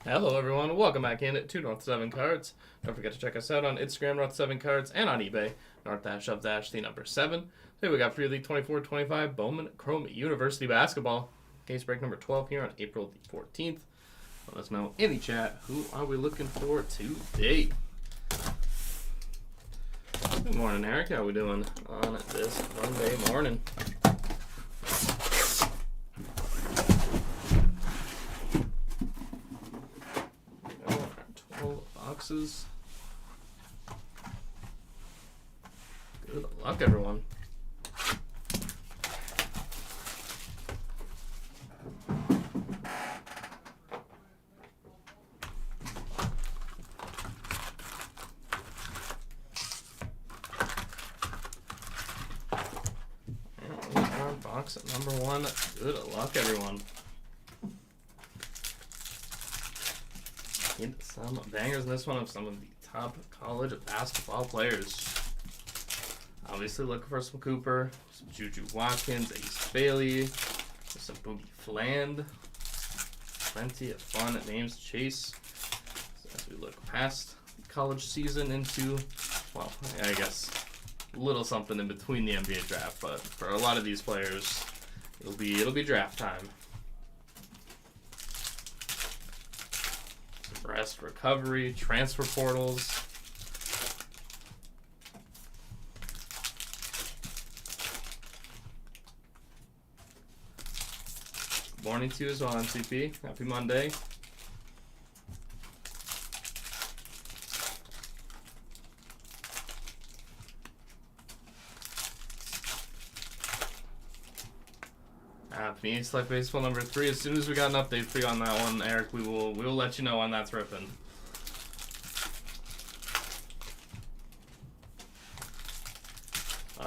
Hello, everyone. Welcome back in to North 7 Cards. Don't forget to check us out on Instagram, North 7 Cards, and on eBay, North-of-the number 7. Today we got Free League 24-25 Bowman Chrome University Basketball. Case break number 12 here on April the 14th. Let us know in the chat, who are we looking for today? Good morning, Eric. How we doing on this Monday morning? 12 boxes. Good luck, everyone. Box at number 1. Good luck, everyone. Get some bangers in this one of some of the top college basketball players. Obviously looking for some Cooper, some Juju Watkins, Ace Bailey, some Boogie Fland. Plenty of fun names to chase as we look past the college season into, well, I guess a little something in between the NBA draft, but for a lot of these players, it'll be draft time. Some rest, recovery, transfer portals. Good morning to you as well, MCP. Happy Monday. Phoenix Life Baseball number 3. As soon as we got an update for you on that one, Eric, we will let you know when that's ripping.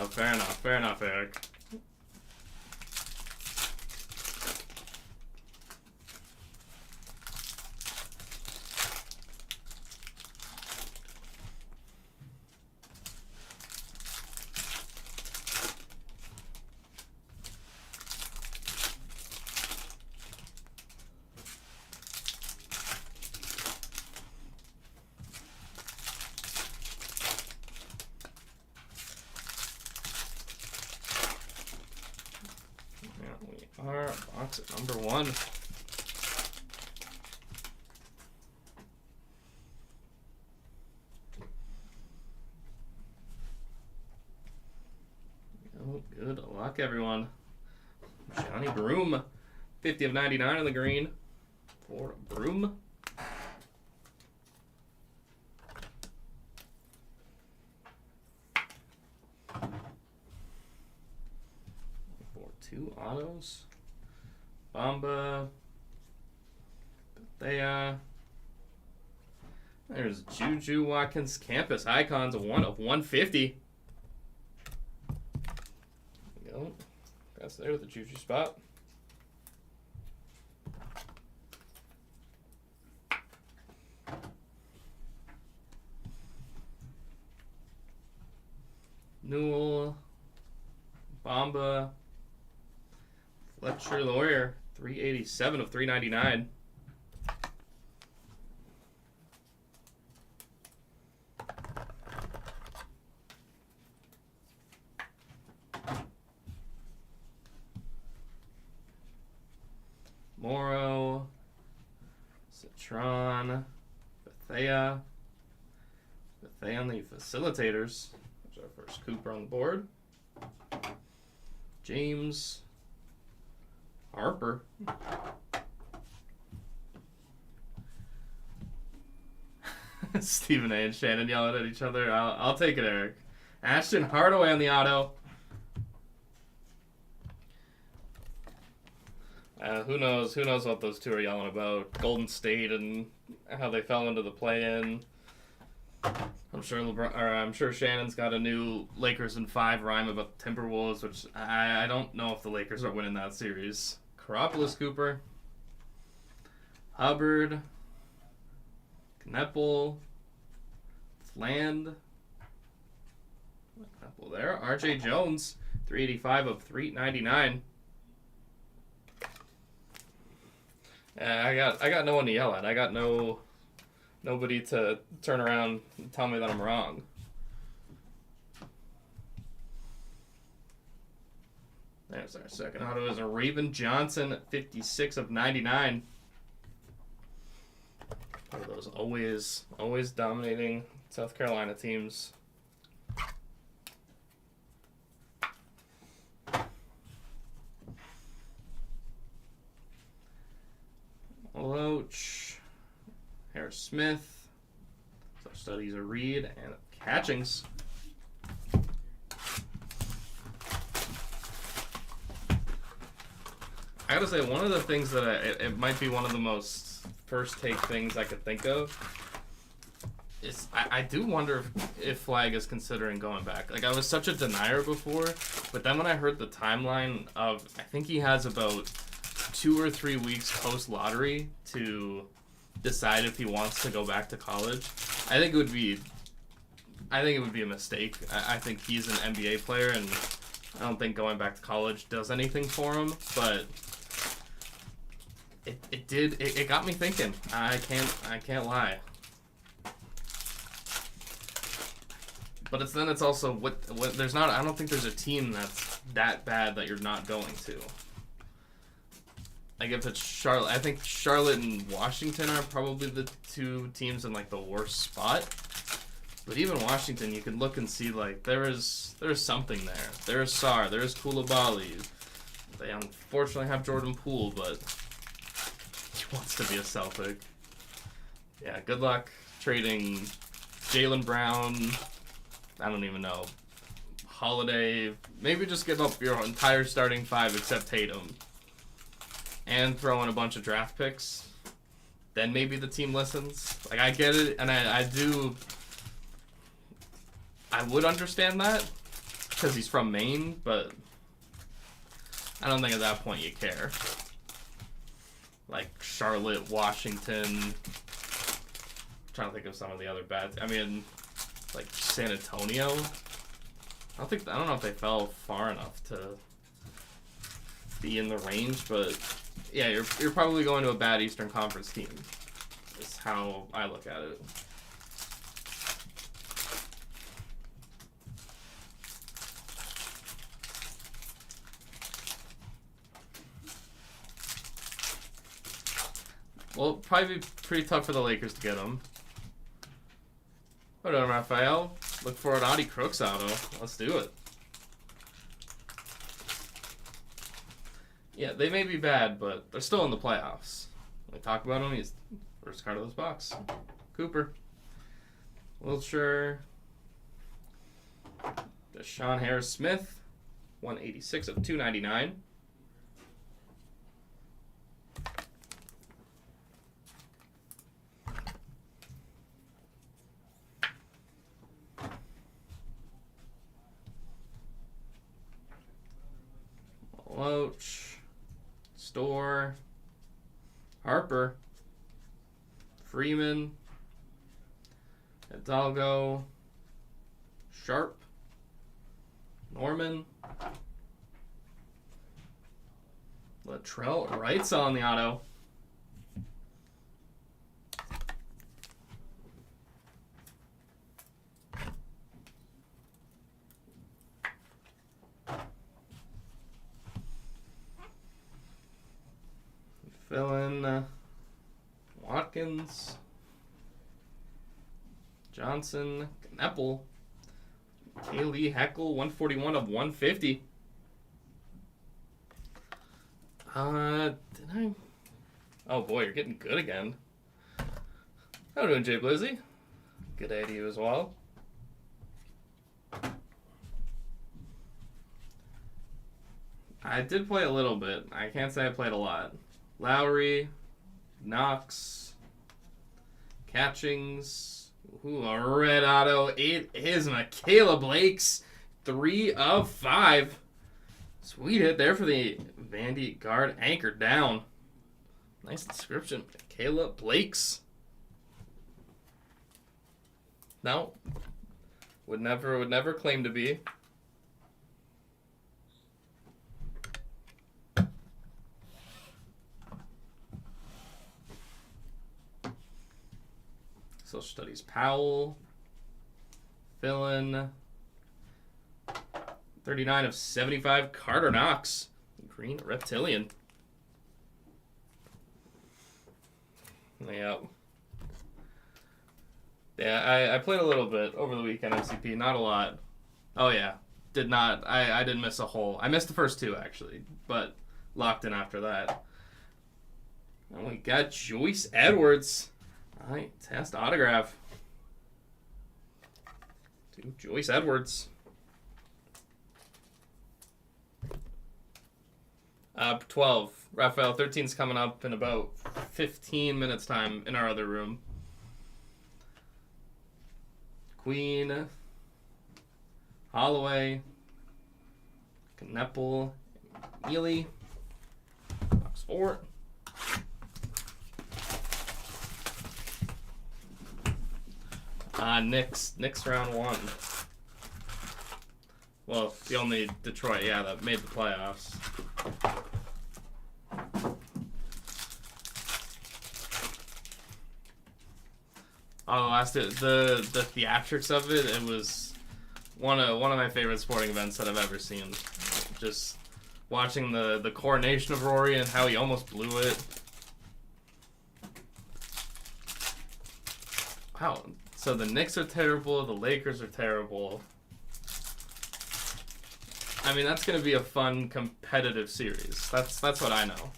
Fair enough, Eric. Our box at number 1. Oh, good luck, everyone. Johnny Broom, 50 of 99 on the green for Broom. For 2 autos. Bamba, Bethea. There's Juju Watkins Campus Icons, 1 of 150. There we go. That's there with the Juju spot. Newell, Bamba, Fletcher Lawyer. 387 of 399. Morrow, Citron, Bethea on the facilitators. There's our first Cooper on the board. James, Harper. Stephen A. and Shannon yelling at each other. I'll take it, Eric. Ashton Hardaway on the auto. Who knows what those two are yelling about. Golden State and how they fell into the play-in. I'm sure Shannon's got a new Lakers in 5 rhyme about the Timberwolves, which I don't know if the Lakers are winning that series. Karopoulos Cooper, Hubbard, Kneppel, Fland, Kneppel there, R.J. Jones, 385 of 399. I got no one to yell at. I got nobody to turn around and tell me that I'm wrong. There's our second auto. Is a Raven Johnson, 56 of 99. One of those always dominating South Carolina teams. Loach, Harris Smith. So studies a Reed and Catchings. I gotta say, one of the things that it might be one of the most first take things I could think of is I do wonder if Flag is considering going back. Like, I was such a denier before, but then when I heard the timeline of, I think he has about 2 or 3 weeks post lottery to decide if he wants to go back to college. I think it would be a mistake. I think he's an NBA player, and I don't think going back to college does anything for him. But it got me thinking. I can't lie. But it's also what there's not. I don't think there's a team that's that bad that you're not going to. Like, if it's Charlotte, I think Charlotte and Washington are probably the two teams in, like, the worst spot. But even Washington, you can look and see, like, there's something there. There's Sarr, there's Koulibaly. They unfortunately have Jordan Poole, but he wants to be a Celtic. Yeah, good luck trading Jaylen Brown. I don't even know. Holiday. Maybe just give up your entire starting five except Tatum. And throw in a bunch of draft picks, then maybe the team listens. Like, I get it, and I would understand that, because he's from Maine, but I don't think at that point you care. Like, Charlotte, Washington, I'm trying to think of some of the other bad, I mean, like, San Antonio. I don't know if they fell far enough to be in the range, but yeah, you're probably going to a bad Eastern Conference team. Is how I look at it. Well, it'll probably be pretty tough for the Lakers to get him. Hold on, Raphael. Look for an Audie Crooks auto. Let's do it. Yeah, they may be bad, but they're still in the playoffs. When we talk about him, he's first card of this box. Cooper. Wiltshire. Deshaun Harris Smith. 186 of 299. Loach. Store, Harper, Freeman, Hidalgo, Sharp, Norman, Latrell Wright's on the auto. Fill in Watkins, Johnson, Kneppel, Kaylee Heckle, 141 of 150. Did I? Oh boy, you're getting good again. How are you doing, Jay Blizzy? Good day to you as well. I did play a little bit. I can't say I played a lot. Lowry, Knox, Catchings, a red auto. It is Michaela Blake's 3 of 5. Sweet hit there for the Vandy guard. Anchored down. Nice description. Michaela Blake's. No. Would never claim to be. Studies Powell. Villain. 39 of 75, Carter Knox. Green Reptilian. Yep. Yeah, I played a little bit over the weekend, MCP. Not a lot. Oh, yeah. Did not. I didn't miss a hole. I missed the first two, actually, but locked in after that. And we got Joyce Edwards. All right, test autograph. To Joyce Edwards. 12. Raphael, 13's coming up in about 15 minutes time in our other room. Queen. Holloway. Knepple. Ely. Box 4. Knicks round 1. Well, the only Detroit, yeah, that made the playoffs. Oh, the theatrics of it, it was one of my favorite sporting events that I've ever seen. Just watching the coronation of Rory and how he almost blew it. Wow. So the Knicks are terrible, the Lakers are terrible. I mean, that's going to be a fun, competitive series. That's what I know.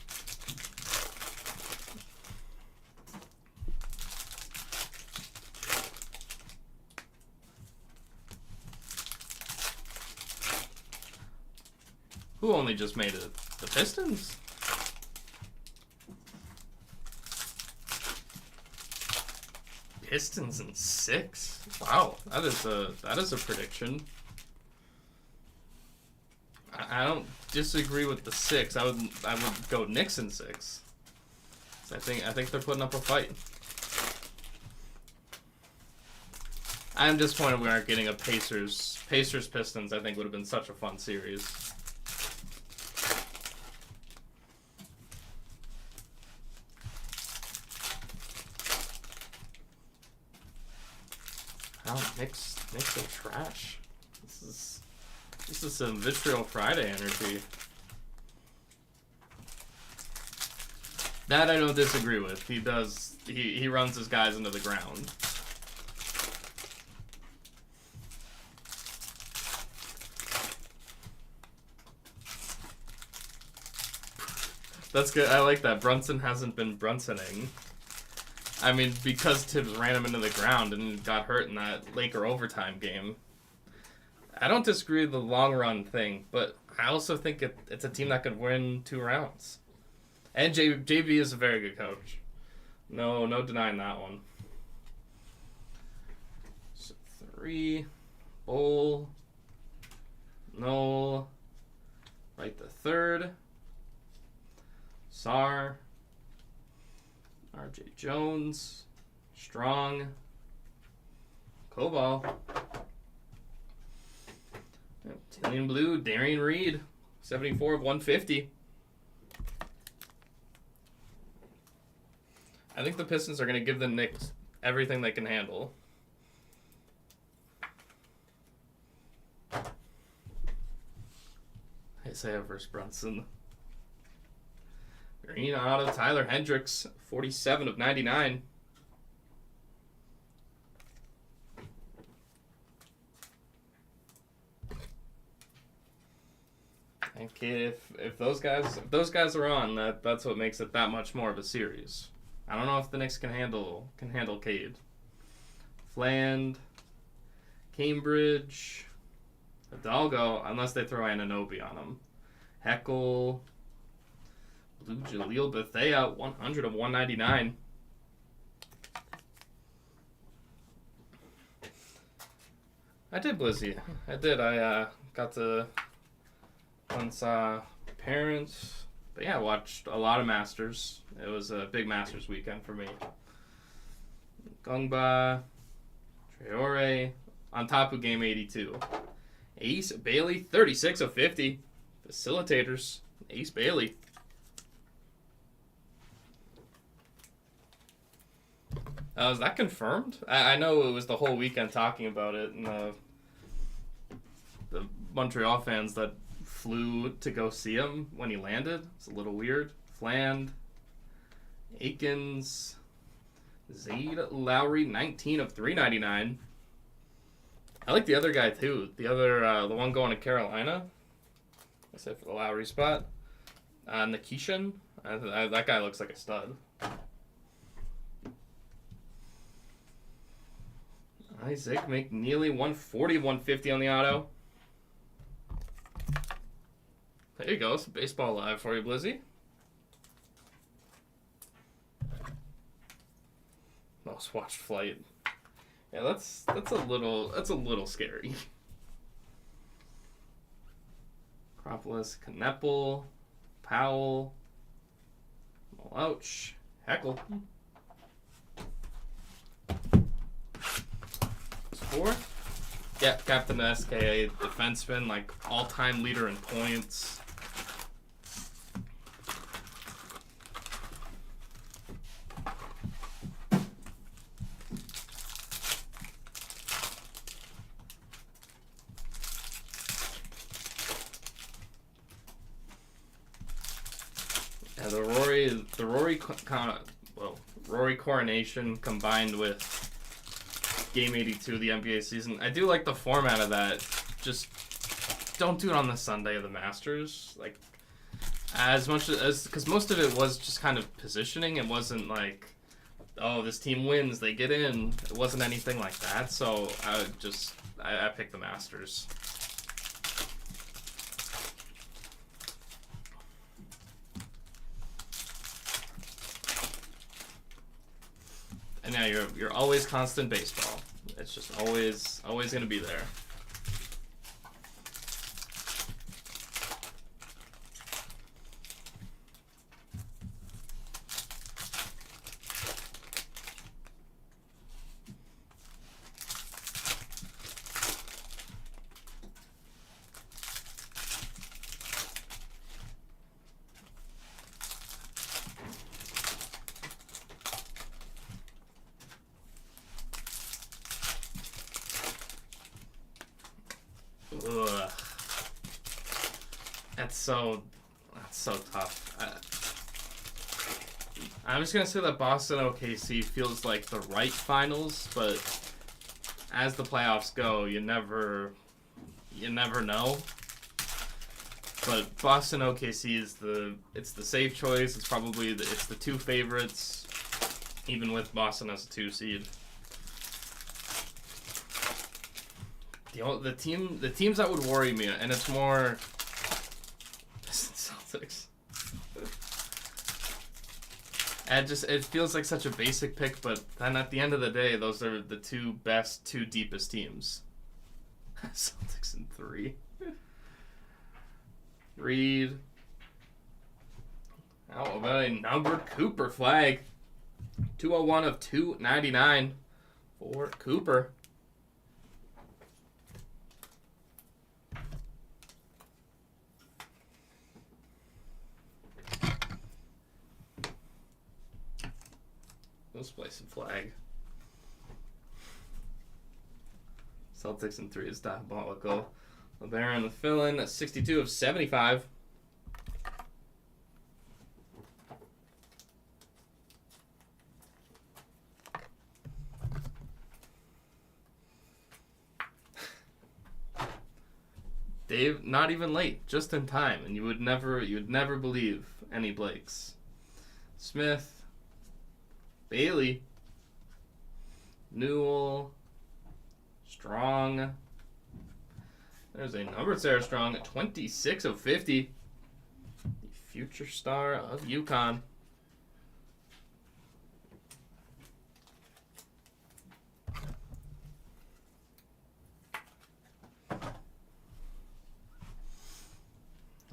Who only just made it? The Pistons? Pistons in 6? Wow, that is a prediction. I don't disagree with the 6. I would go Knicks in 6. I think they're putting up a fight. I'm disappointed we aren't getting a Pacers Pistons. I think would have been such a fun series. Oh, Knicks are trash. This is some Vitriol Friday energy. That I don't disagree with. He runs his guys into the ground. That's good. I like that. Brunson hasn't been Brunsoning. I mean, because Tibbs ran him into the ground and got hurt in that Laker overtime game. I don't disagree with the long run thing, but I also think it's a team that could win 2 rounds. And JB is a very good coach. No denying that one. So 3, Bull, Knoll, right the 3rd, Sar, RJ Jones, Strong, Cobalt, Tillian Blue, Darian Reed, 74 of 150. I think the Pistons are going to give the Knicks everything they can handle. Isaiah versus Brunson. Green auto, Tyler Hendricks, 47 of 99. Okay, if those guys are on, that's what makes it that much more of a series. I don't know if the Knicks can handle Cade. Fland, Cambridge, Hidalgo, unless they throw Anunoby on him. Heckle, Blue Jaleel Bethea, 100 of 199. I did Blizzy. I did. I got to once parents. But yeah, I watched a lot of Masters. It was a big Masters weekend for me. Gungba, Traore, on top of game 82. Ace Bailey, 36 of 50. Facilitators, Ace Bailey. Is that confirmed? I know it was the whole weekend talking about it, and the Montreal fans that flew to go see him when he landed. It's a little weird. Fland, Akins, Zaid Lowry, 19 of 399. I like the other guy too. The one going to Carolina. Except for the Lowry spot. Nikishin. That guy looks like a stud. Isaac McNeely, 140, 150 on the auto. There you go. Some baseball live for you, Blizzy. Most watched flight. Yeah, that's a little scary. Acropolis, Knepple, Powell, Malouch, Heckle. Four? Yeah, Captain SKA, defenseman, like all-time leader in points. Yeah, Rory coronation combined with Game 82 of the NBA season. I do like the format of that. Just don't do it on the Sunday of the Masters. Like, as much as, because most of it was just kind of positioning. It wasn't like, oh, this team wins, they get in. It wasn't anything like that. So I picked the Masters. And now you're always constant baseball. It's just always gonna be there. Ugh. That's so tough. I'm just gonna say that Boston OKC feels like the right finals, but as the playoffs go, you never know. But Boston OKC is the safe choice. It's probably it's the two favorites, even with Boston as a 2 seed. The teams that would worry me, and it's more Celtics. And it feels like such a basic pick, but then at the end of the day, those are the two deepest teams. Celtics in 3. Reed. How about a numbered Cooper flag? 201 of 299 for Cooper. Let's play some flag. Celtics in 3 is diabolical. LeBaron the fill-in at 62 of 75. Dave, not even late, just in time, and you would never believe any Blakes. Smith, Bailey, Newell, Strong. There's a numbered Sarah Strong at 26 of 50. The future star of UConn.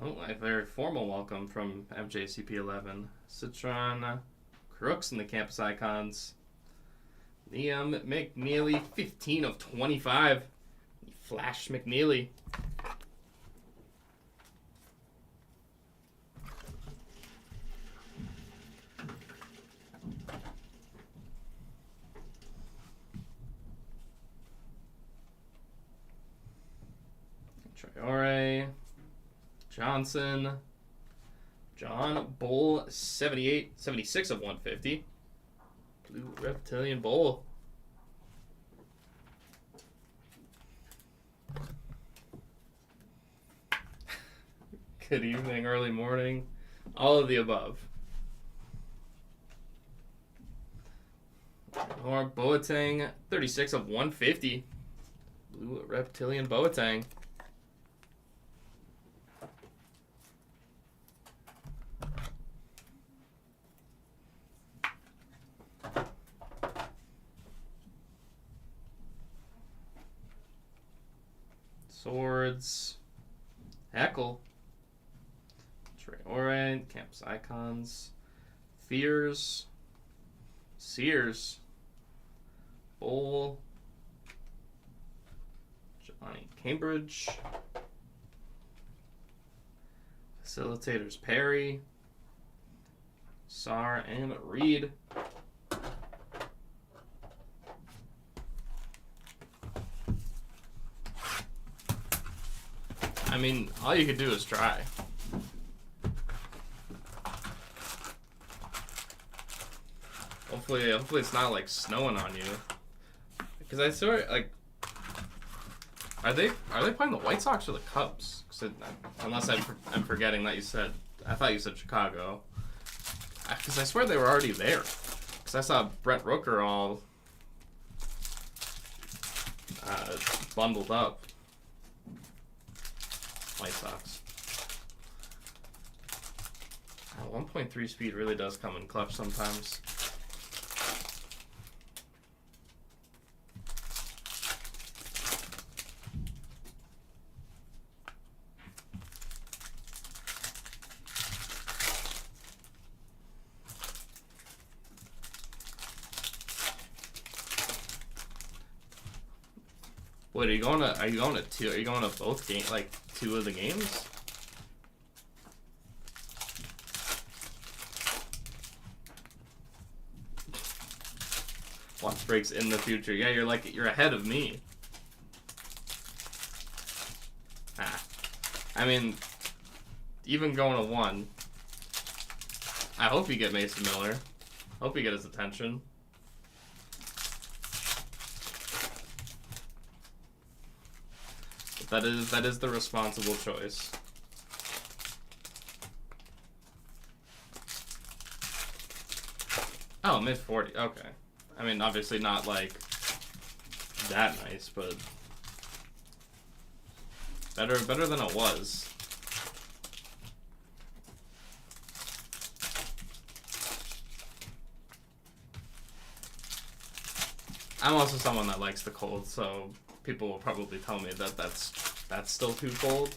Oh, a very formal welcome from MJCP11. Citron Crooks in the campus icons. Liam McNeely, 15 of 25. Flash McNeely. Traore. Johnson. John Bull, 76 of 150. Blue Reptilian Bull. Good evening, early morning. All of the above. Or Boateng, 36 of 150. Blue Reptilian Boateng. Swords. Heckle. Traore. Campus Icons. Fears. Sears. Bull. Johnny Cambridge. Facilitators Perry. Sar and Reed. I mean, all you could do is try. Hopefully it's not like snowing on you. Because I saw like, are they playing the White Sox or the Cubs? Unless I'm forgetting that you said, I thought you said Chicago. Because I swear they were already there. Because I saw Brett Rooker all bundled up. White Sox. 1.3 speed really does come in clutch sometimes. Wait, are you going to two? Are you going to both games, like 2 of the games? Watch breaks in the future. Yeah, you're ahead of me. I mean, even going to 1. I hope you get Mason Miller. Hope you get his attention. That is the responsible choice. Oh, mid-40. Okay. I mean, obviously not like that nice, but better than it was. I'm also someone that likes the cold, so people will probably tell me that that's still too cold.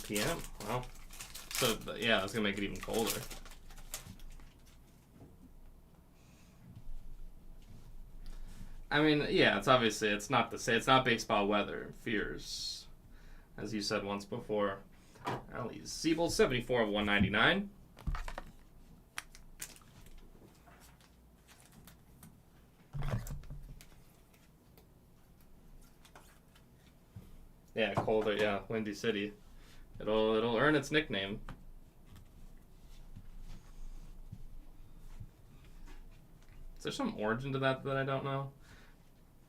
PM. Wow. So yeah, that's gonna make it even colder. I mean, yeah, it's obviously it's not baseball weather. Fears, as you said once before. Ali Siebel, 74 of 199. Yeah, colder. Yeah, Windy City. It'll earn its nickname. Is there some origin to that I don't know?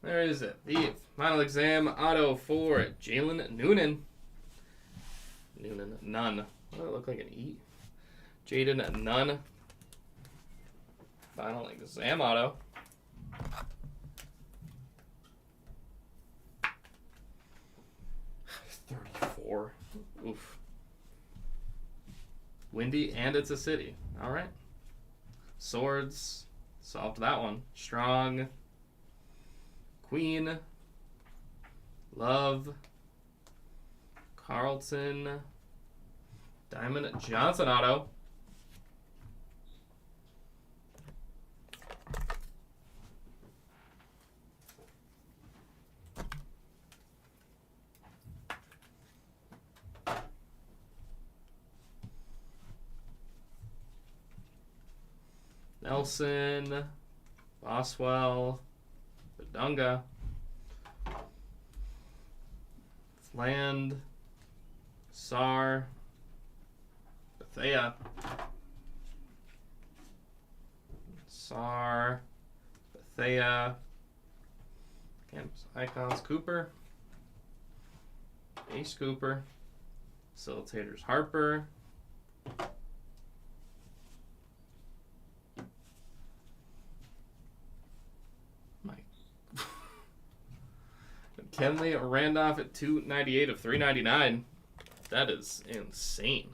There is it. The final exam auto for Jalen Noonan. Noonan, none. What does it look like an E? Jaden Nunn. Final exam auto. $34. Oof. Windy, and it's a city. All right. Swords. Solved that one. Strong. Queen. Love. Carlton. Diamond Johnson auto. Nelson, Boswell, Badunga, Land, Sar, Bethea, Sar, Bethea, Campus Icons, Cooper, Ace Cooper, Facilitators Harper, Mike, Kenley Randolph at 298 of 399. That is insane.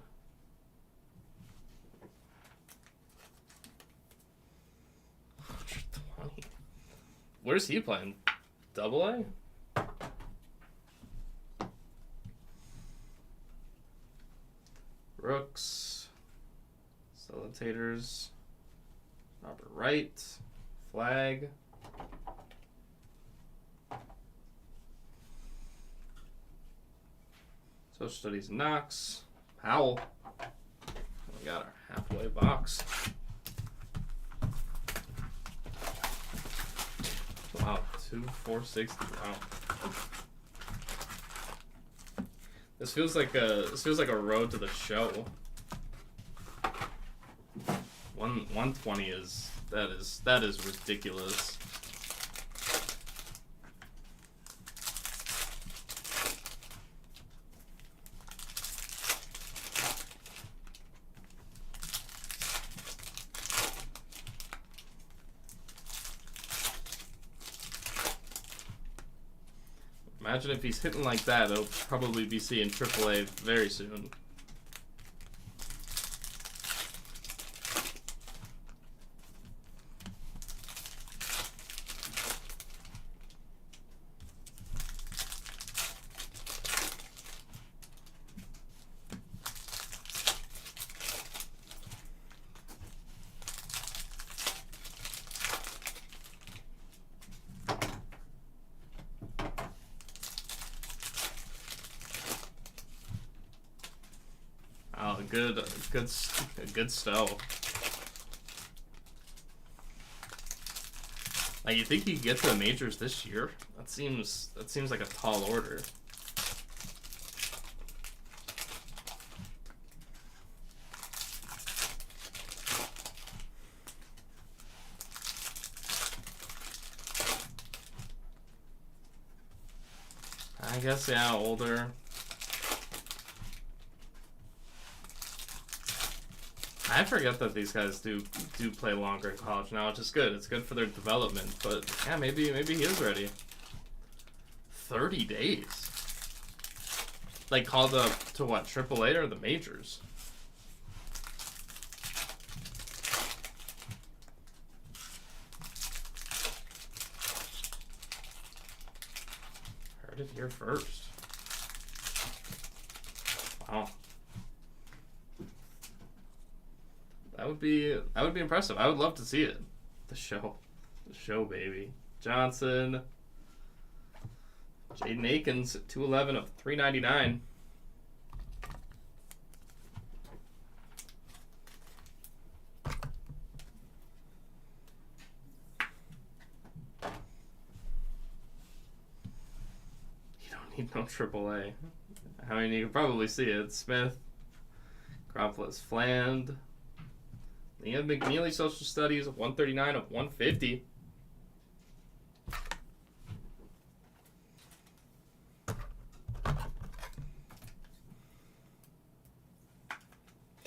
Where's he playing? Double A? Brooks, Facilitators, Robert Wright, Flag, Social Studies Knox, Powell. We got our halfway box. Wow, 2/460. Wow. This feels like a road to the show. 120 is ridiculous. Imagine if he's hitting like that, he'll probably be seeing AAA very soon. Oh, a good stow. Like, you think you could get to the majors this year? That seems like a tall order. I guess, yeah, older. I forget that these guys do play longer in college now, which is good. It's good for their development. But yeah, maybe he is ready. 30 days. Like, called up to what, AAA or the majors? Heard it here first. Wow. That would be impressive. I would love to see it. The show, baby. Johnson, Jaden Akins at 211 of 399. You don't need no AAA. I mean, you can probably see it. Smith, Croplis, Fland. Liam McNeely, Social Studies, 139 of 150.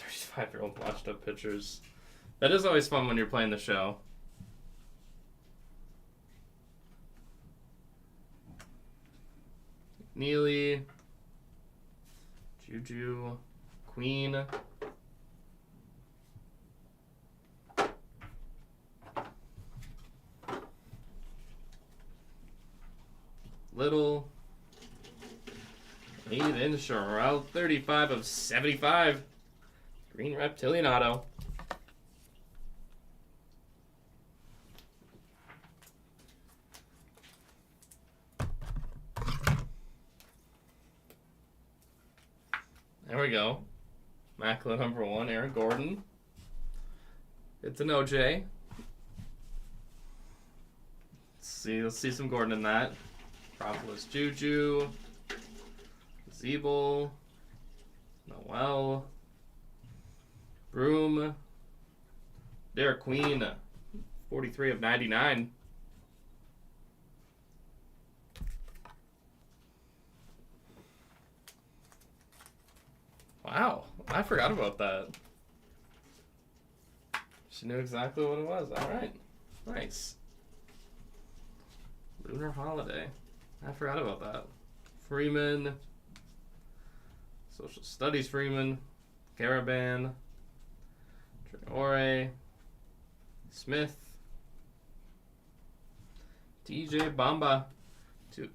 Five-year-old washed up pitchers. That is always fun when you're playing the show. McNeely, Juju, Queen. Little, Aiden Sherrell, 35 of 75. Green Reptilian Auto. There we go. Macklin #1, Aaron Gordon. It's an OJ. Let's see some Gordon in that. Propolis Juju. Zeeble. Noel. Broom. Derek Queen. 43 of 99. Wow, I forgot about that. She knew exactly what it was. All right, nice. Lunar Holiday. I forgot about that. Freeman. Social Studies Freeman. Caravan. Traore. Smith. TJ Bamba.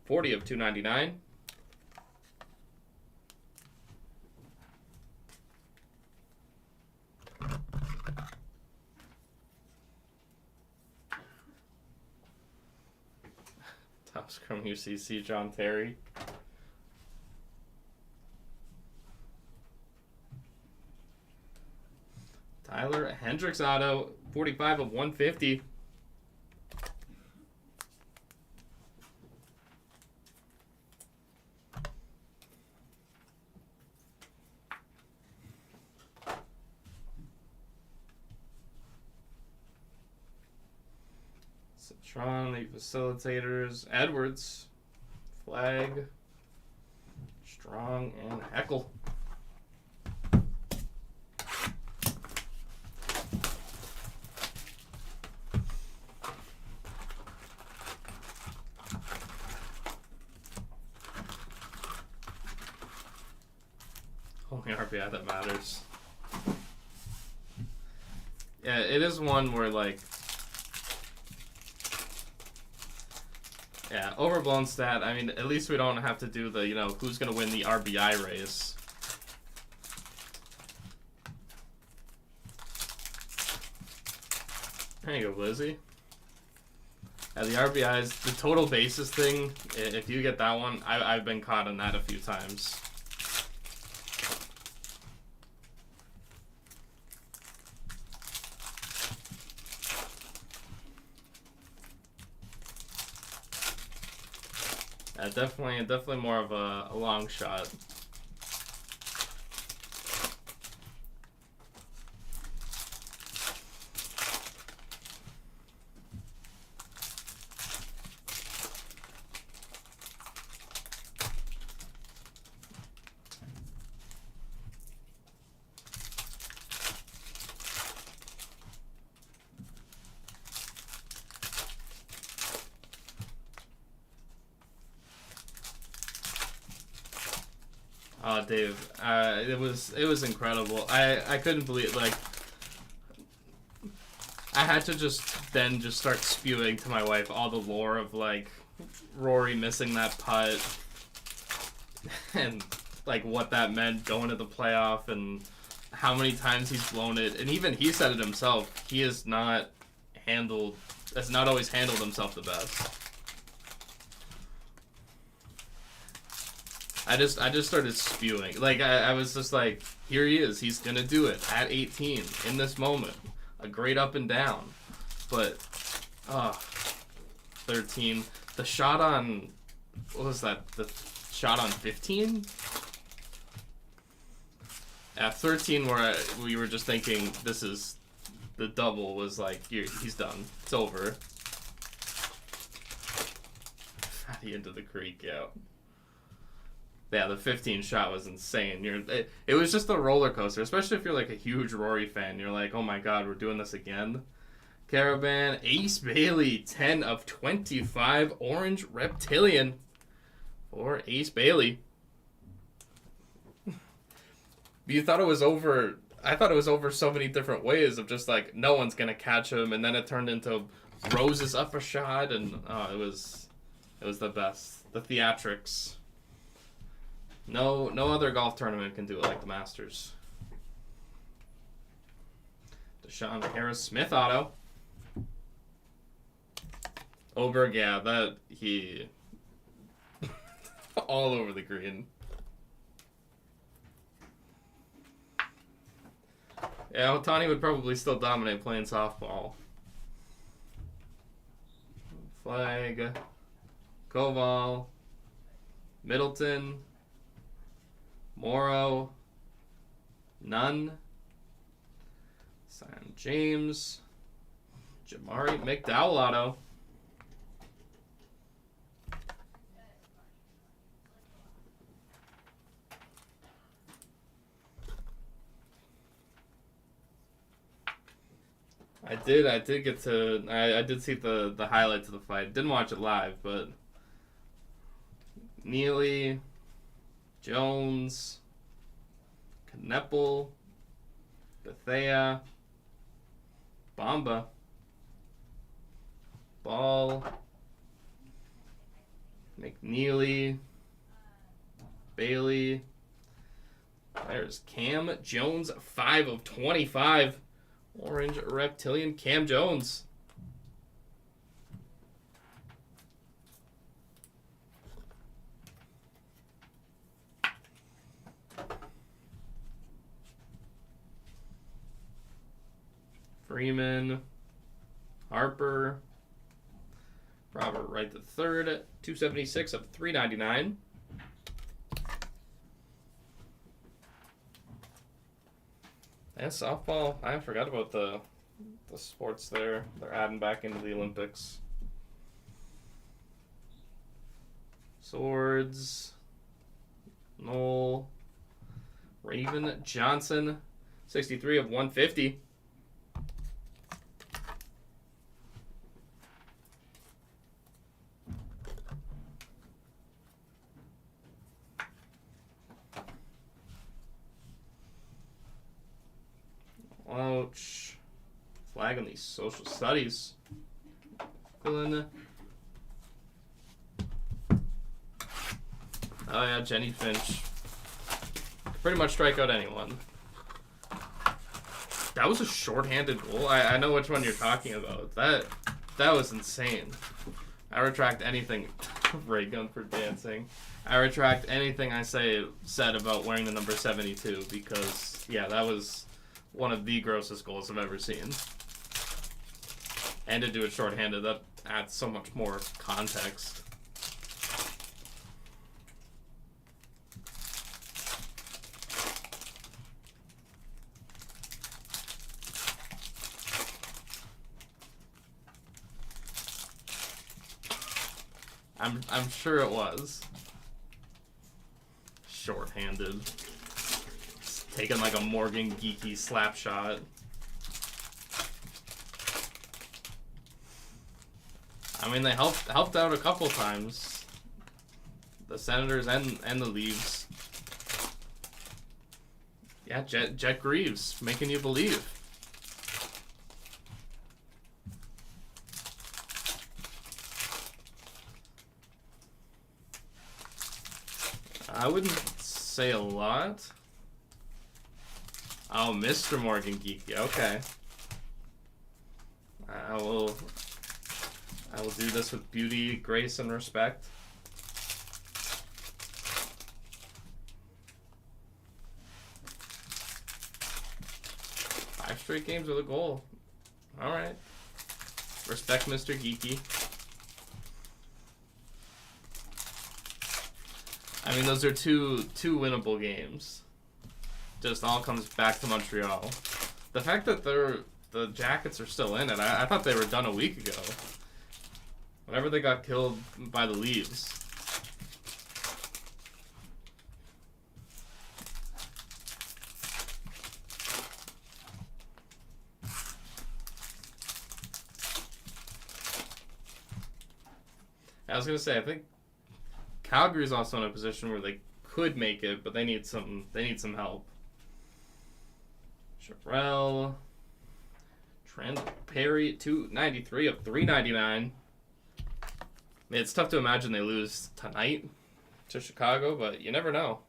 40 of 299. Top Scrum UCC John Terry. Tyler Hendricks auto, 45 of 150. Citron, the facilitators, Edwards, Flag, Strong, and Heckel. Only RBI that matters. Yeah, it is one where, like, yeah, overblown stat. I mean, at least we don't have to do the, who's going to win the RBI race. There you go, Lizzie. Yeah, the RBIs, the total bases thing, if you get that one, I've been caught on that a few times. Definitely more of a long shot. Oh, Dave, it was incredible. I couldn't believe, like, I had to just start spewing to my wife all the lore of, like, Rory missing that putt and, like, what that meant going to the playoff and how many times he's blown it. And even he said it himself. He has not always handled himself the best. I just started spewing. Like, I was just like, here he is. He's going to do it at 18 in this moment. A great up and down. But, 13. The shot on, what was that? The shot on 15? At 13, where we were just thinking, this is, the double was like, he's done. It's over. At the end of the creek, yeah. Yeah, the 15 shot was insane. It was just a roller coaster, especially if you're like a huge Rory fan. You're like, oh my god, we're doing this again. Caravan, Ace Bailey, 10 of 25, orange reptilian for Ace Bailey. You thought it was over. I thought it was over so many different ways of just like, no one's going to catch him. And then it turned into Rose's up a shot. And it was the best. The theatrics. No other golf tournament can do it like the Masters. Deshaun Harris Smith auto. Oberg, yeah, that he all over the green. Yeah, Otani would probably still dominate playing softball. Flag. Koval. Middleton. Morrow. Nunn. Sam James. Jamari McDowell auto. I did get to, I did see the highlights of the fight. Didn't watch it live, but Neely, Jones, Kneppel, Bethea, Bamba, Ball, McNeely, Bailey. There's Cam Jones, 5 of 25. Orange Reptilian Cam Jones. Freeman. Harper. Robert Wright the third. 276 of 399. And softball, I forgot about the sports there. They're adding back into the Olympics. Swords. Knoll. Raven Johnson. 63 of 150. Ouch. Flag on these social studies. Oh yeah, Jenny Finch. Pretty much strike out anyone. That was a shorthanded goal. I know which one you're talking about. That was insane. I retract anything. Ray gun for dancing. I retract anything I said about wearing the number 72 because yeah, that was one of the grossest goals I've ever seen. And to do it shorthanded, that adds so much more context. I'm sure it was. Shorthanded. Taking like a Morgan Geeky slap shot. I mean, they helped out a couple times. The Senators and the Leaves. Yeah, Jet Greaves, making you believe. I wouldn't say a lot. Oh, Mr. Morgan Geeky. Okay. I will do this with beauty, grace, and respect. Five straight games with a goal. All right. Respect Mr. Geeky. I mean, those are two winnable games. Just all comes back to Montreal. The fact that the Jackets are still in it, I thought they were done a week ago. Whenever they got killed by the Leaves. I was gonna say, I think Calgary's also in a position where they could make it, but they need some help. Sherrell, Trent Perry, 293 of 399. I mean, it's tough to imagine they lose tonight to Chicago, but you never know.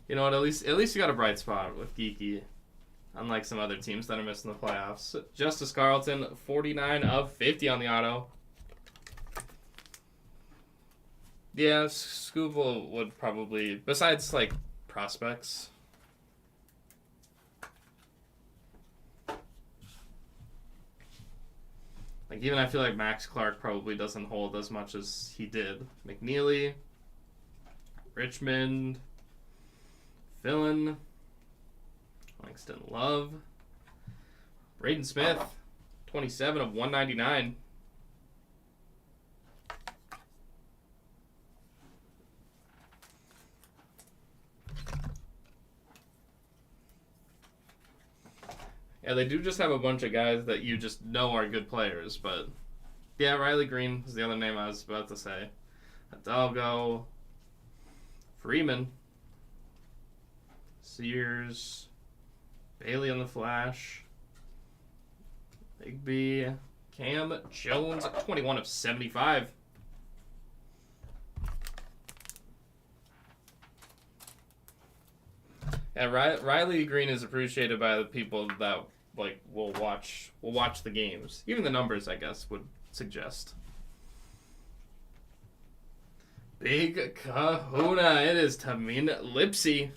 You know what? At least you got a bright spot with Geeky, unlike some other teams that are missing the playoffs. Justice Carlton, 49 of 50 on the auto. Yeah, Scooble would probably, besides like prospects, Like, even I feel like Max Clark probably doesn't hold as much as he did. McNeely, Richmond, Fillin, Langston Love, Braden Smith, 27 of 199. Yeah, they do just have a bunch of guys that you just know are good players, but yeah, Riley Green is the other name I was about to say. Hidalgo, Freeman, Sears, Bailey on the Flash, Bigby, Cam Jones, 21 of 75. Yeah, Riley Green is appreciated by the people that like will watch the games. Even the numbers, I guess, would suggest. Big Kahuna. It is Tamin Lipsy.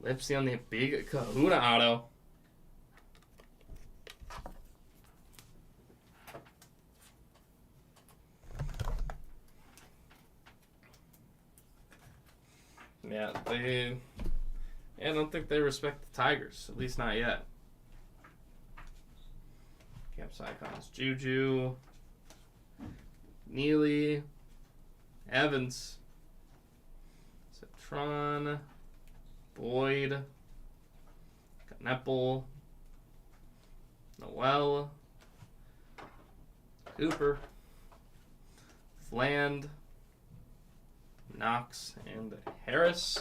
Lipsy on the Big Kahuna auto. Yeah, I don't think they respect the Tigers. At least not yet. Caps icons. Juju. Neely. Evans. Citron. Boyd. Knepple. Noel. Cooper. Fland. Knox and Harris.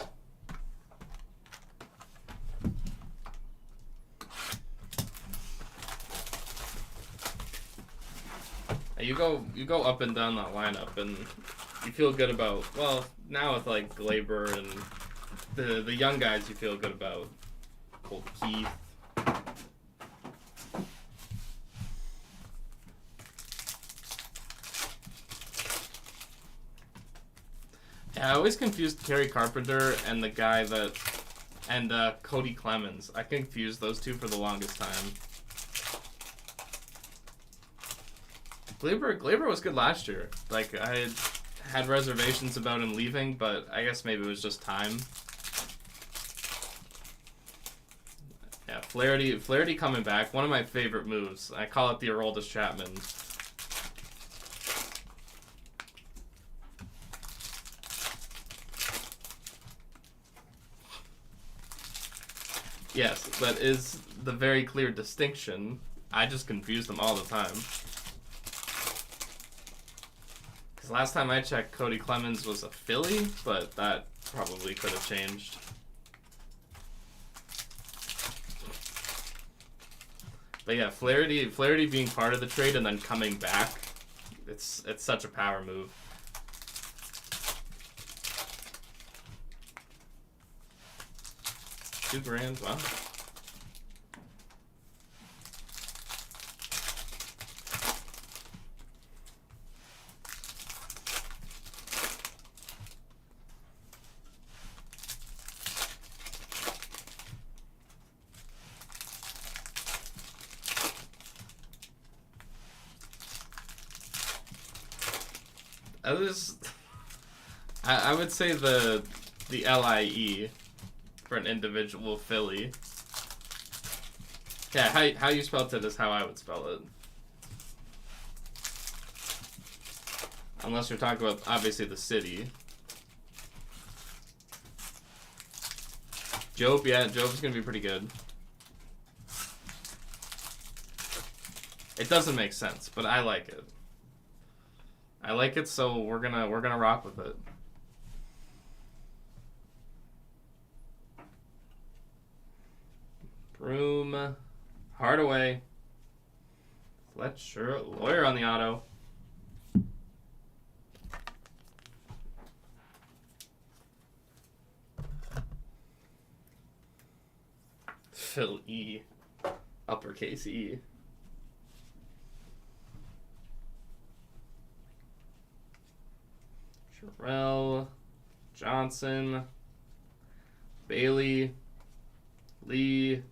You go up and down that lineup, and you feel good about. Well, now with like Glaber and the young guys, you feel good about. Colt Keith. Yeah, I always confused Kerry Carpenter and the guy that and Cody Clemens. I confused those two for the longest time. Glaber was good last year. Like, I had reservations about him leaving, but I guess maybe it was just time. Yeah, Flaherty coming back. One of my favorite moves. I call it the Aroldis Chapman. Yes, that is the very clear distinction. I just confuse them all the time. Because last time I checked, Cody Clemens was a Philly, but that probably could have changed. But yeah, Flaherty being part of the trade and then coming back, it's such a power move. $2,000, wow. I would say the LIE for an individual Philly. Yeah, how you spelled it is how I would spell it. Unless you're talking about, obviously, the city. Job, yeah, Job's going to be pretty good. It doesn't make sense, but I like it. I like it, so we're gonna rock with it. Broom, Hardaway, Fletcher, Lawyer on the auto. Phil E, uppercase E. Sherrell, Johnson, Bailey, Lee,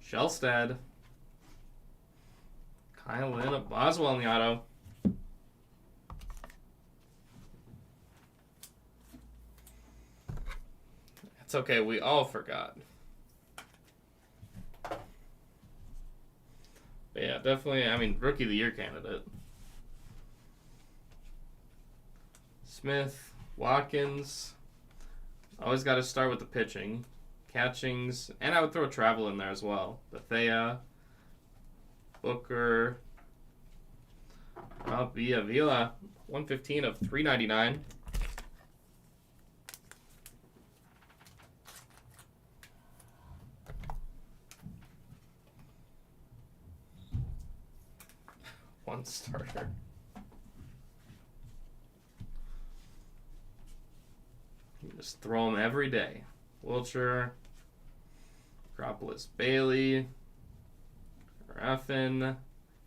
Shelstad, Kylan Boswell in the auto. It's okay, we all forgot. But yeah, definitely, I mean, Rookie of the Year candidate. Smith, Watkins. Always got to start with the pitching. Catchings, and I would throw Travel in there as well. Bethea, Booker, Villa, 115 of 399. One starter. You just throw them every day. Wilcher, Acropolis Bailey, Raffin,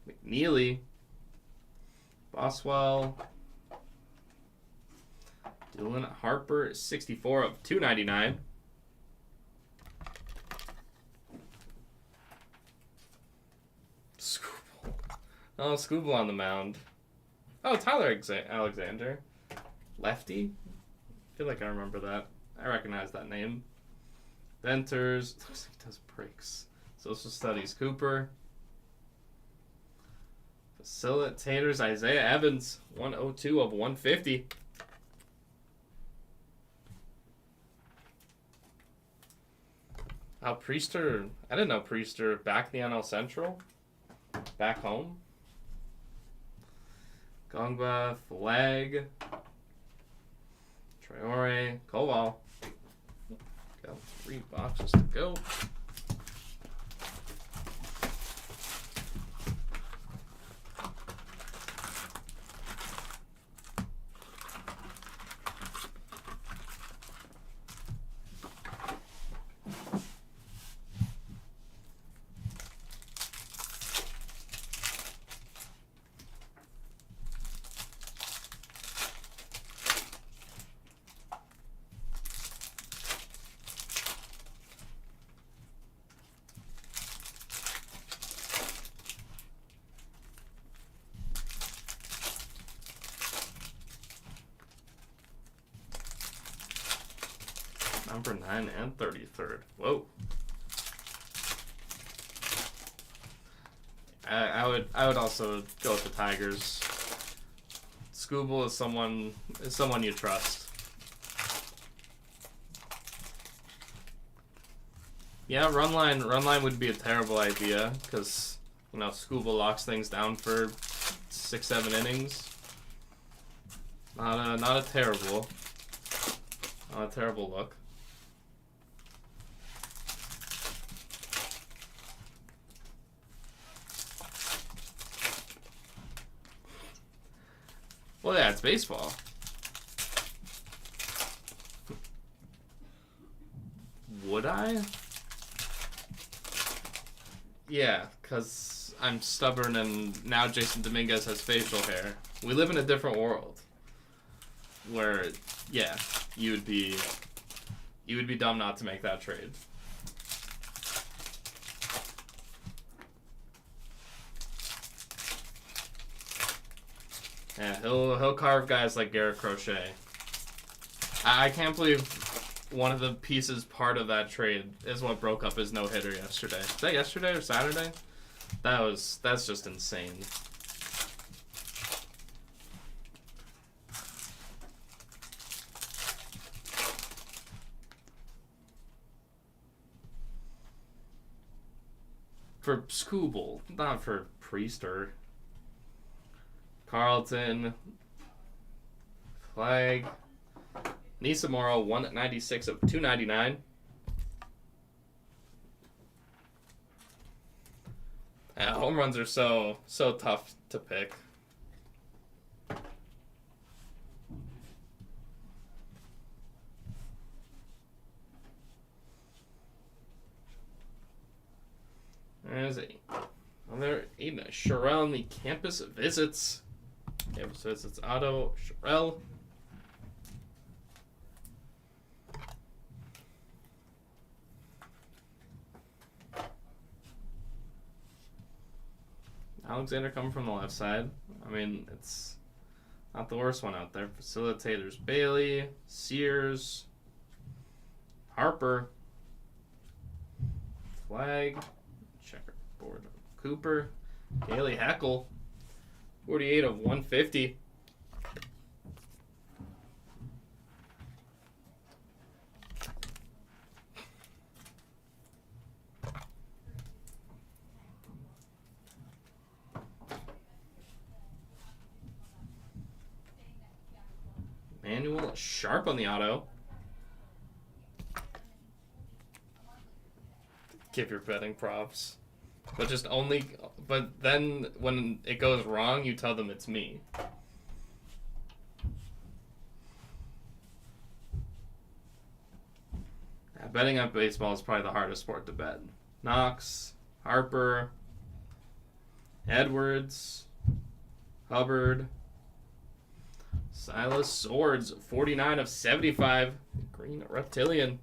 McNeely, Boswell, Dylan Harper, 64 of 299. Scooble. Oh, Scooble on the mound. Oh, Tyler Alexander. Lefty? I feel like I remember that. I recognize that name. Venters. Looks like he does breaks. Social Studies Cooper. Facilitators Isaiah Evans. 102 of 150. Priester. I didn't know Priester back in the NL Central. Back home. Gongba. Flag. Traore. Koval. Got 3 boxes to go. Number 9 and 33rd. Whoa. I would also go with the Tigers. Scooble is someone you trust. Yeah, run line would be a terrible idea because Scooble locks things down for 6-7 innings. Not a terrible look. Well, yeah, it's baseball. Would I? Yeah, because I'm stubborn and now Jason Dominguez has facial hair. We live in a different world. Where, yeah, you would be dumb not to make that trade. Yeah, he'll carve guys like Garrett Crochet. I can't believe one of the pieces part of that trade is what broke up his no-hitter yesterday. Is that yesterday or Saturday? That's just insane. For Scooble, not for Priester. Carlton, Flag, Nisamoro, 196 of 299. Yeah, home runs are so tough to pick. There's another Aiden Sherrill on the campus visits. Campus visits auto Sherrill. Alexander coming from the left side. I mean, it's not the worst one out there. Facilitators Bailey, Sears, Harper, Flag, checkerboard Cooper, Haley Heckle, 48 of 150. Manuel Sharp on the auto. Give your betting props. But then when it goes wrong, you tell them it's me. Betting on baseball is probably the hardest sport to bet. Knox, Harper, Edwards, Hubbard, Silas Swords, 49 of 75. Green Reptilian.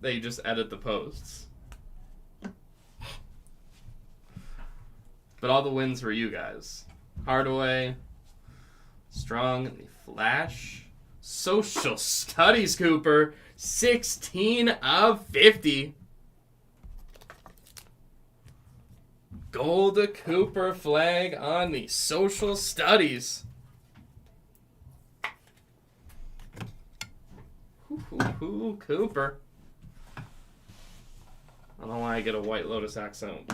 They just edit the posts. But all the wins were you guys. Hardaway, Strong, the Flash, Social Studies Cooper, 16 of 50. Gold Cooper flag on the Social Studies. Cooper. I don't know why I get a White Lotus accent,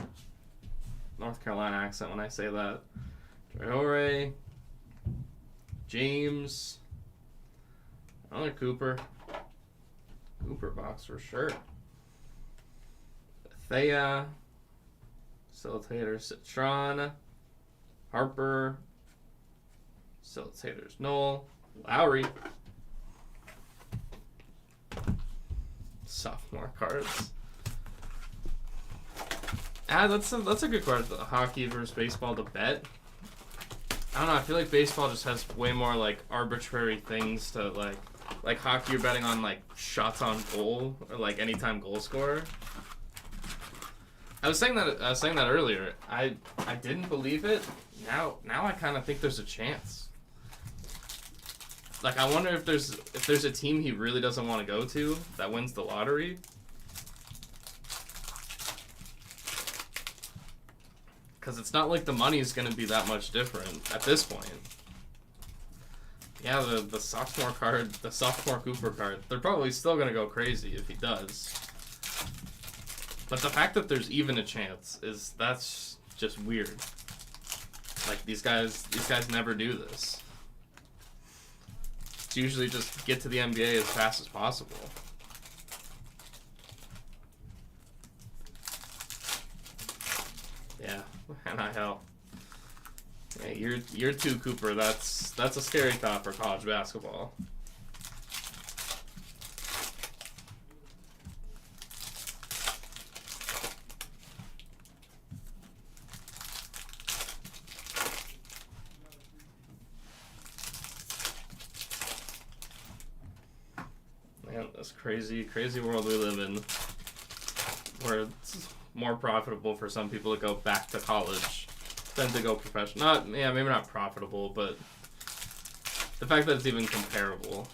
North Carolina accent when I say that. Traore, James, another Cooper. Cooper box for sure. Thea, Facilitator Citron, Harper, Facilitators Noel, Lowry. Sophomore cards. That's a good card. The hockey versus baseball to bet. I don't know. I feel like baseball just has way more like arbitrary things to like hockey. You're betting on like shots on goal or like anytime goal scorer. I was saying that earlier. I didn't believe it. Now I kind of think there's a chance. Like I wonder if there's a team he really doesn't want to go to that wins the lottery. Because it's not like the money is going to be that much different at this point. Yeah, the sophomore card, the sophomore Cooper card, they're probably still going to go crazy if he does. But the fact that there's even a chance that's just weird. Like these guys never do this. It's usually just get to the NBA as fast as possible. Yeah, NIL. Yeah, year two Cooper. That's a scary thought for college basketball. Man, this crazy world we live in, where it's more profitable for some people to go back to college than to go professional. Maybe not profitable, but the fact that it's even comparable.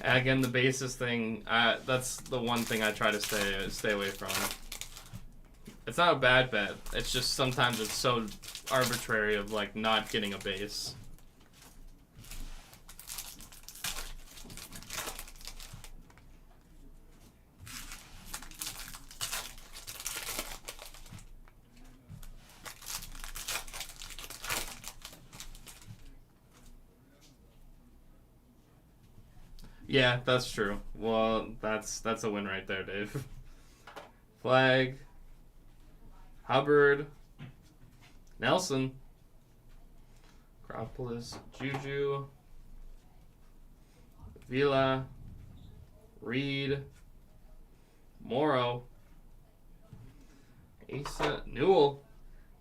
Again, the basis thing, that's the one thing I try to stay away from. It's not a bad bet. It's just sometimes it's so arbitrary of like not getting a base. Yeah, that's true. Well, that's a win right there, Dave. Flag. Hubbard, Nelson, Acropolis, Juju, Vila, Reed, Morrow, Asa Newell,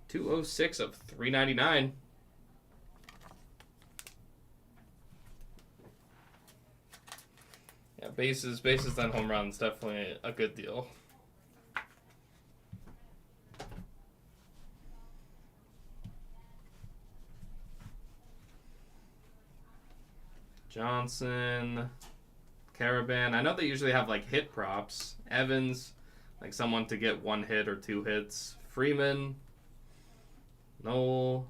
206 of 399. Yeah, bases on home runs, definitely a good deal. Johnson, Caravan. I know they usually have like hit props. Evans, like someone to get 1 hit or 2 hits. Freeman, Noel,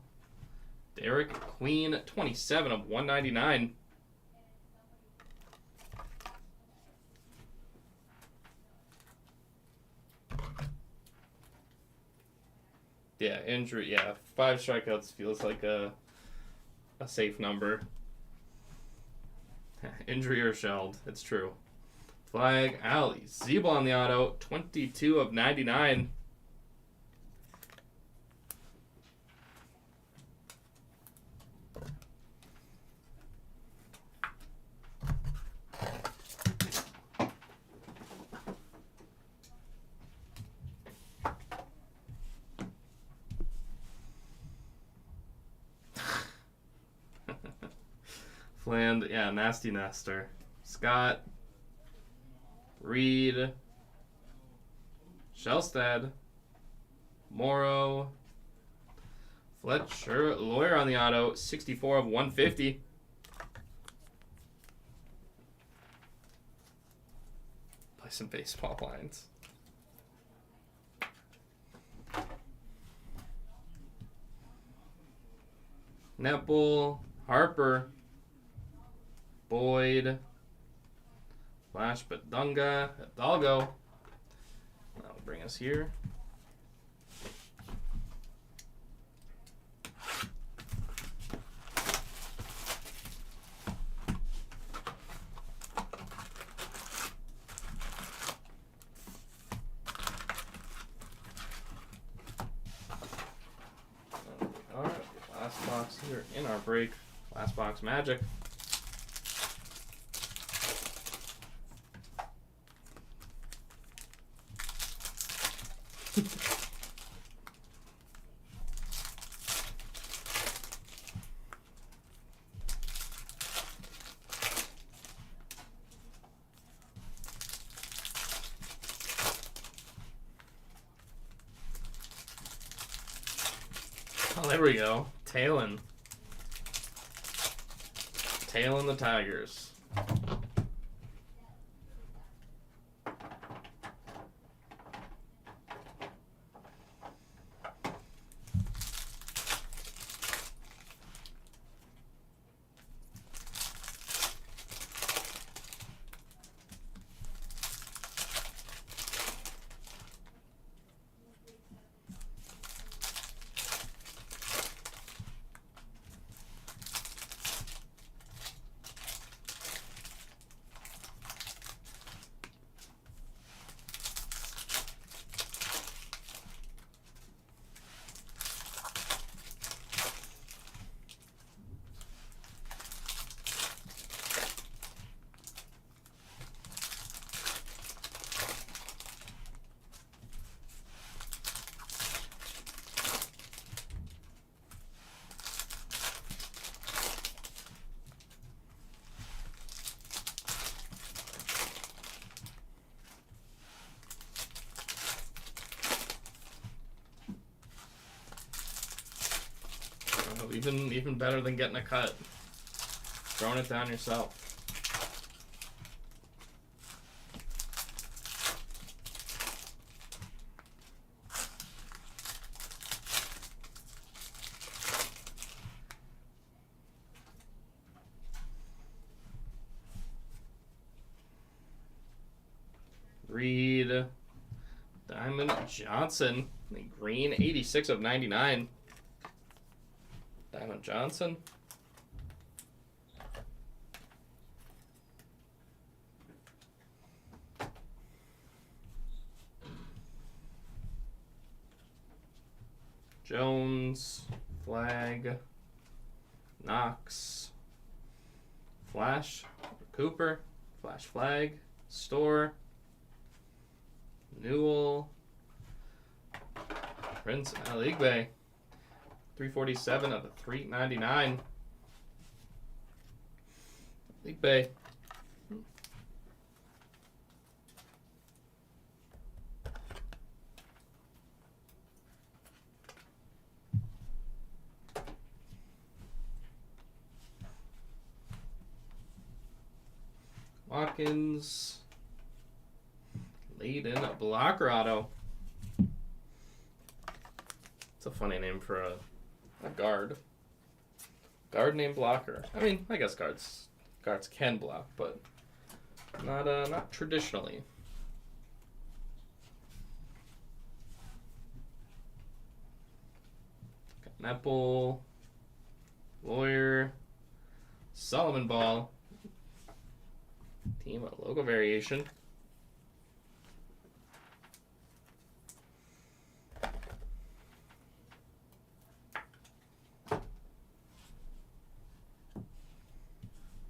Derek Queen, 27 of 199. Yeah, injury. Yeah, 5 strikeouts feels like a safe number. Injury or shelled. It's true. Flag Alley. Zeeble on the auto. 22 of 99. Fland, yeah, Nasty Nester. Scott, Reed, Shelstad, Morrow, Fletcher, Lawyer on the auto, 64 of 150. Play some baseball lines. Netball, Harper, Boyd, Flash Badunga, Hidalgo. That'll bring us here. Alright, last box here in our break. Last box Magic. Oh, there we go. Tailing the Tigers. Even better than getting a cut. Throwing it down yourself. Reed, Diamond Johnson, the green, 86 of 99. Diamond Johnson. Jones, Flag, Knox, Flash, Cooper, Flash Flag, Store. Newell. Prince Aligbe. 347 of the 399. Aligbe. Watkins. Lead in a blocker auto. It's a funny name for a guard. Guard named Blocker. I mean, I guess guards can block, but not traditionally. Got Nepple, Lawyer, Solomon Ball. Team logo variation.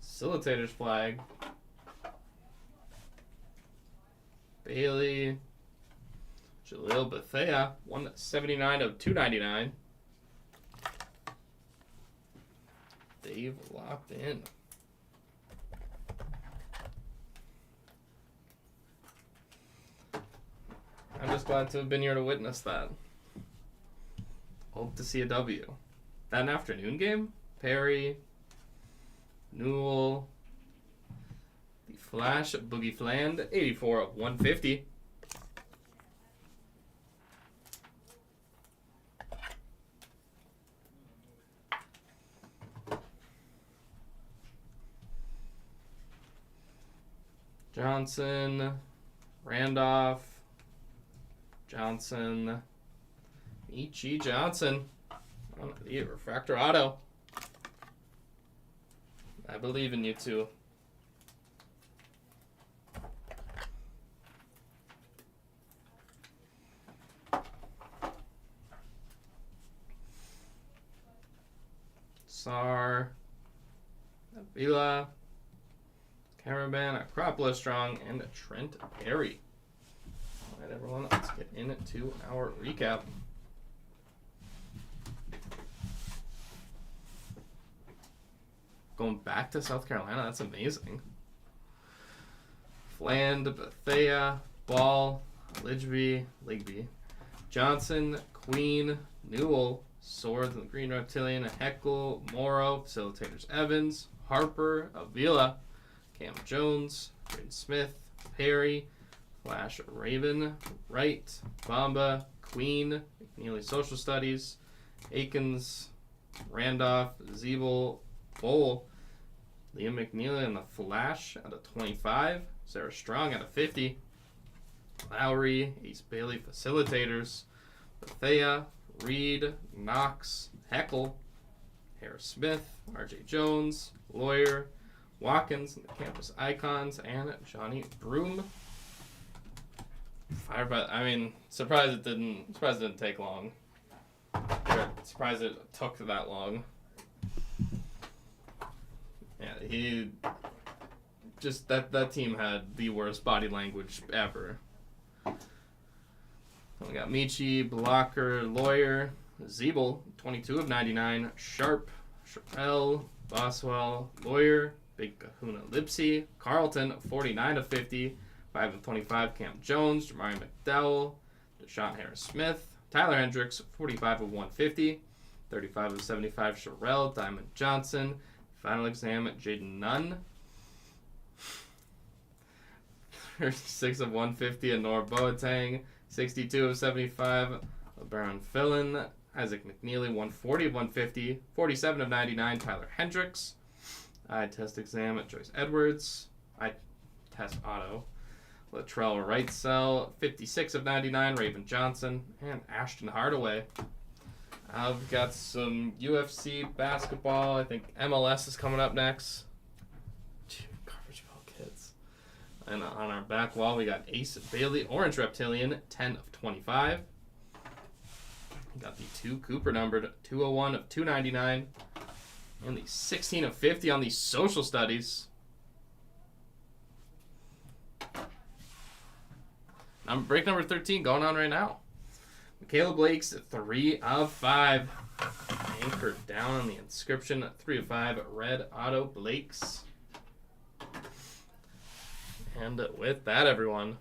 Facilitator's flag. Bailey. Jalil Bethea. 179 of 299. Dave locked in. I'm just glad to have been here to witness that. Hope to see a W. That an afternoon game? Perry, Newell, the Flash, Boogie Fland, 84 of 150. Johnson, Randolph, Johnson, Michi Johnson on the refractor auto. I believe in you too. Sar, Avila, Caravan, Acropolis Strong, and Trent Perry. All right, everyone, let's get into our recap. Going back to South Carolina, that's amazing. Fland, Bethea, Ball, Ligby, Johnson, Queen, Newell, Sword, the Green Reptilian, Heckle, Morrow, Facilitators Evans, Harper, Avila, Cam Jones, Braden Smith, Perry, Flash Raven, Wright, Bamba, Queen, McNeely Social Studies, Akins, Randolph, Zeeble, Bowl, Liam McNeely and the Flash out of 25, Sarah Strong out of 50, Lowry, Ace Bailey Facilitators, Bethea, Reed, Knox, Heckle, Harris Smith, RJ Jones, Lawyer, Watkins, and the Campus Icons, and Johnny Broom. Surprised it didn't take long. Surprised it took that long. Yeah, that team had the worst body language ever. We got Michi, Blocker, Lawyer, Zeeble, 22 of 99, Sharp, Chappelle, Boswell, Lawyer, Big Kahuna Lipsy, Carlton, 49 of 50, 5 of 25, Cam Jones, Jamari McDowell, Deshaun Harris Smith, Tyler Hendricks, 45 of 150, 35 of 75, Sherrell, Diamond Johnson, Final Exam, Jaden Nunn, 36 of 150, Honor Boateng, 62 of 75, LeBaron Fillin, Isaac McNeely, 140 of 150, 47 of 99, Tyler Hendricks, Eye Test Exam, Joyce Edwards, Eye Test Auto, Latrell Wrightsell, 56 of 99, Raven Johnson, and Ashton Hardaway. I've got some UFC basketball. I think MLS is coming up next. Garbage Ball Kids. And on our back wall, we got Ace Bailey, Orange Reptilian, 10 of 25. We got the 2 Cooper numbered, 201 of 299. And the 16 of 50 on the Social Studies. Break number 13 going on right now. Michaela Blake's 3 of 5. Anchored down on the inscription, 3 of 5 red auto Blakes. And with that, everyone,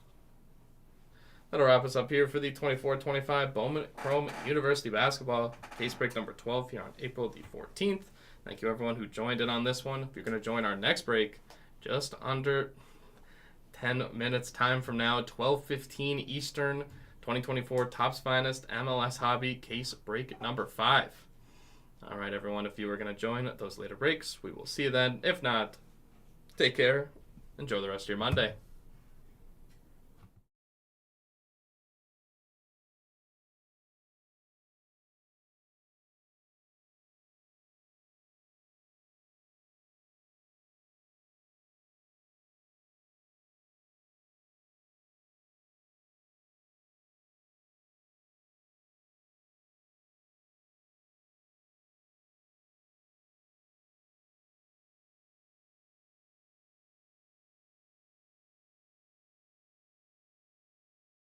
that'll wrap us up here for the 24-25 Bowman Chrome University Basketball case break number 12 here on April the 14th. Thank you, everyone who joined in on this one. If you're going to join our next break, just under 10 minutes time from now, 12:15 Eastern, 2024 Topps Finest MLS Hobby case break number 5. All right, everyone, if you are going to join those later breaks, we will see you then. If not, take care. Enjoy the rest of your Monday.